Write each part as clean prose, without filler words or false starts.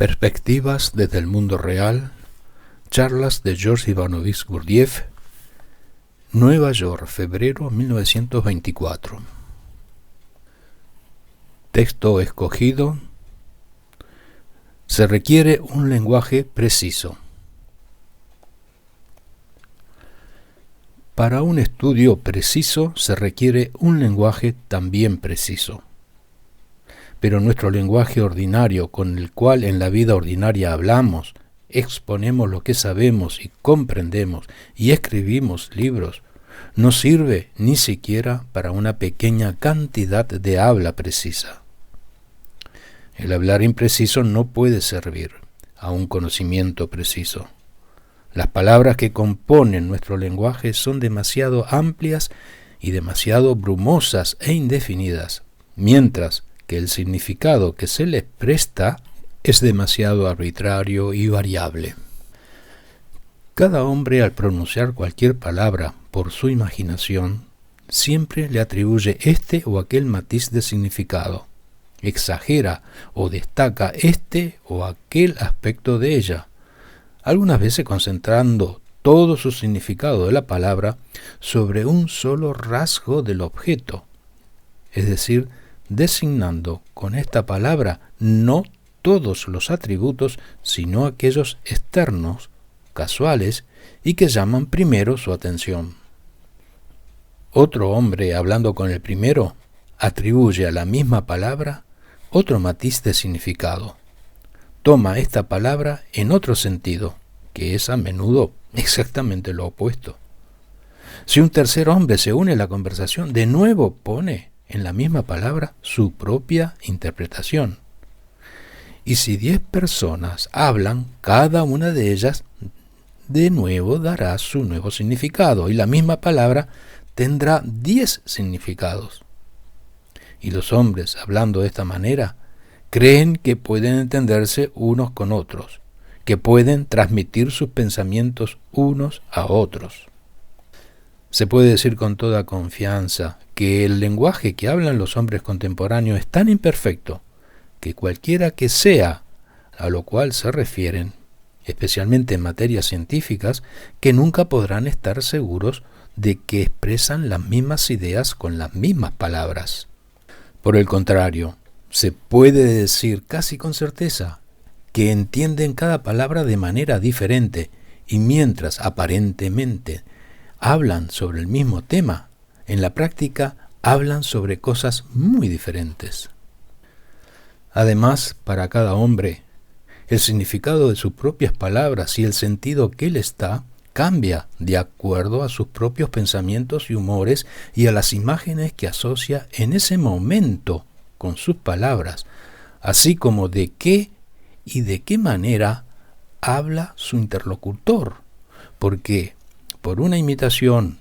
Perspectivas desde el mundo real. Charlas de George Ivanovich Gurdjieff. Nueva York, febrero 1924. Texto escogido. Se requiere un lenguaje preciso. Para un estudio preciso se requiere un lenguaje también preciso. Pero nuestro lenguaje ordinario, con el cual en la vida ordinaria hablamos, exponemos lo que sabemos y comprendemos y escribimos libros, no sirve ni siquiera para una pequeña cantidad de habla precisa. El hablar impreciso no puede servir a un conocimiento preciso. Las palabras que componen nuestro lenguaje son demasiado amplias y demasiado brumosas e indefinidas, mientras que el significado que se les presta es demasiado arbitrario y variable. Cada hombre, al pronunciar cualquier palabra por su imaginación, siempre le atribuye este o aquel matiz de significado, exagera o destaca este o aquel aspecto de ella, algunas veces concentrando todo su significado de la palabra sobre un solo rasgo del objeto, es decir, designando con esta palabra no todos los atributos, sino aquellos externos, casuales, y que llaman primero su atención. Otro hombre, hablando con el primero, atribuye a la misma palabra otro matiz de significado. Toma esta palabra en otro sentido, que es a menudo exactamente lo opuesto. Si un tercer hombre se une a la conversación, de nuevo pone en la misma palabra su propia interpretación. Y si 10 personas hablan, cada una de ellas de nuevo dará su nuevo significado, y la misma palabra tendrá 10 significados. Y los hombres, hablando de esta manera, creen que pueden entenderse unos con otros, que pueden transmitir sus pensamientos unos a otros. Se puede decir con toda confianza que el lenguaje que hablan los hombres contemporáneos es tan imperfecto que cualquiera que sea a lo cual se refieren, especialmente en materias científicas, que nunca podrán estar seguros de que expresan las mismas ideas con las mismas palabras. Por el contrario, se puede decir casi con certeza que entienden cada palabra de manera diferente, y mientras aparentemente hablan sobre el mismo tema, en la práctica hablan sobre cosas muy diferentes. Además, para cada hombre, el significado de sus propias palabras y el sentido que les da cambia de acuerdo a sus propios pensamientos y humores y a las imágenes que asocia en ese momento con sus palabras, así como de qué y de qué manera habla su interlocutor, porque por una imitación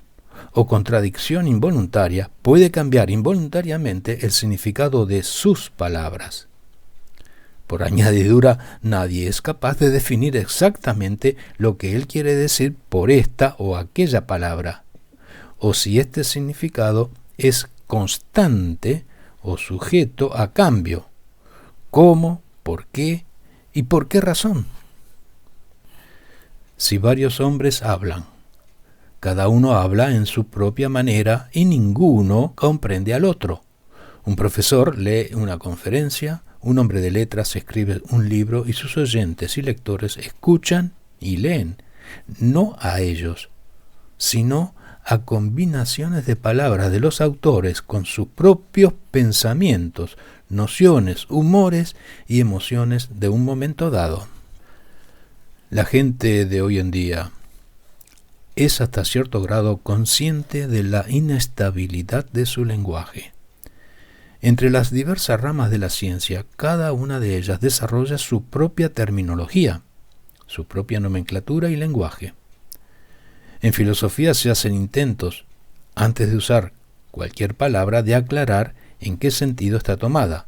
o contradicción involuntaria puede cambiar involuntariamente el significado de sus palabras. Por añadidura, nadie es capaz de definir exactamente lo que él quiere decir por esta o aquella palabra, o si este significado es constante o sujeto a cambio, cómo, por qué y por qué razón. Si varios hombres hablan, cada uno habla en su propia manera y ninguno comprende al otro. Un profesor lee una conferencia, un hombre de letras escribe un libro y sus oyentes y lectores escuchan y leen, no a ellos, sino a combinaciones de palabras de los autores con sus propios pensamientos, nociones, humores y emociones de un momento dado. La gente de hoy en día es hasta cierto grado consciente de la inestabilidad de su lenguaje. Entre las diversas ramas de la ciencia, cada una de ellas desarrolla su propia terminología, su propia nomenclatura y lenguaje. En filosofía se hacen intentos, antes de usar cualquier palabra, de aclarar en qué sentido está tomada.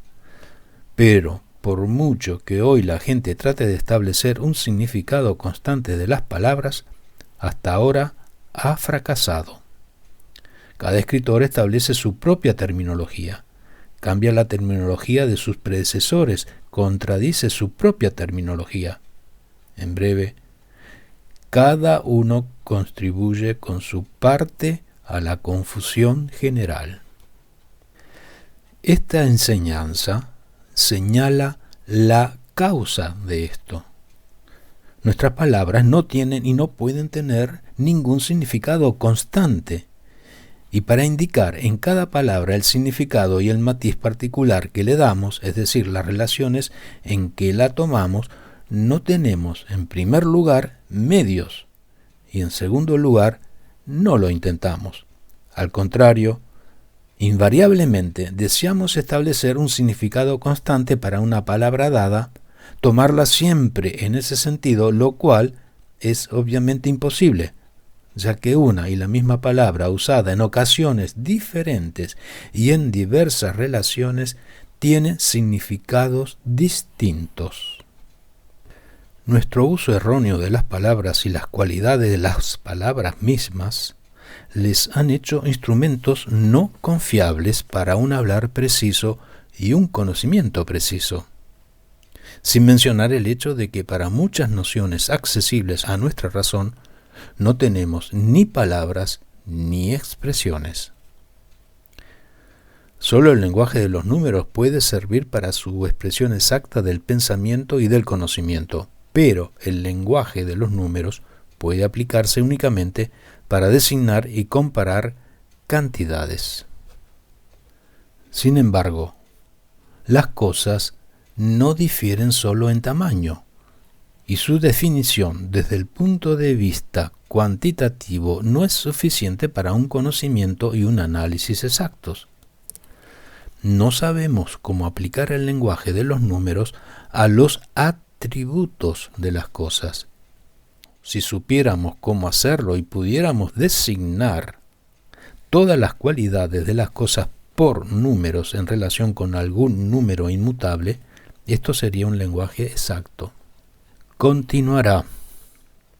Pero, por mucho que hoy la gente trate de establecer un significado constante de las palabras, hasta ahora ha fracasado. Cada escritor establece su propia terminología, cambia la terminología de sus predecesores contradice su propia terminología. En breve, cada uno contribuye con su parte a la confusión general. Esta enseñanza señala la causa de esto. Nuestras palabras no tienen y no pueden tener ningún significado constante. Y para indicar en cada palabra el significado y el matiz particular que le damos, es decir, las relaciones en que la tomamos, no tenemos, en primer lugar, medios, y en segundo lugar, no lo intentamos. Al contrario, invariablemente deseamos establecer un significado constante para una palabra dada, tomarla siempre en ese sentido, lo cual es obviamente imposible, ya que una y la misma palabra usada en ocasiones diferentes y en diversas relaciones tiene significados distintos. Nuestro uso erróneo de las palabras y las cualidades de las palabras mismas les han hecho instrumentos no confiables para un hablar preciso y un conocimiento preciso. Sin mencionar el hecho de que para muchas nociones accesibles a nuestra razón, no tenemos ni palabras ni expresiones. Solo el lenguaje de los números puede servir para su expresión exacta del pensamiento y del conocimiento, pero el lenguaje de los números puede aplicarse únicamente para designar y comparar cantidades. Sin embargo, las cosas no difieren solo en tamaño, y su definición desde el punto de vista cuantitativo no es suficiente para un conocimiento y un análisis exactos. No sabemos cómo aplicar el lenguaje de los números a los atributos de las cosas. Si supiéramos cómo hacerlo y pudiéramos designar todas las cualidades de las cosas por números en relación con algún número inmutable, esto sería un lenguaje exacto. Continuará.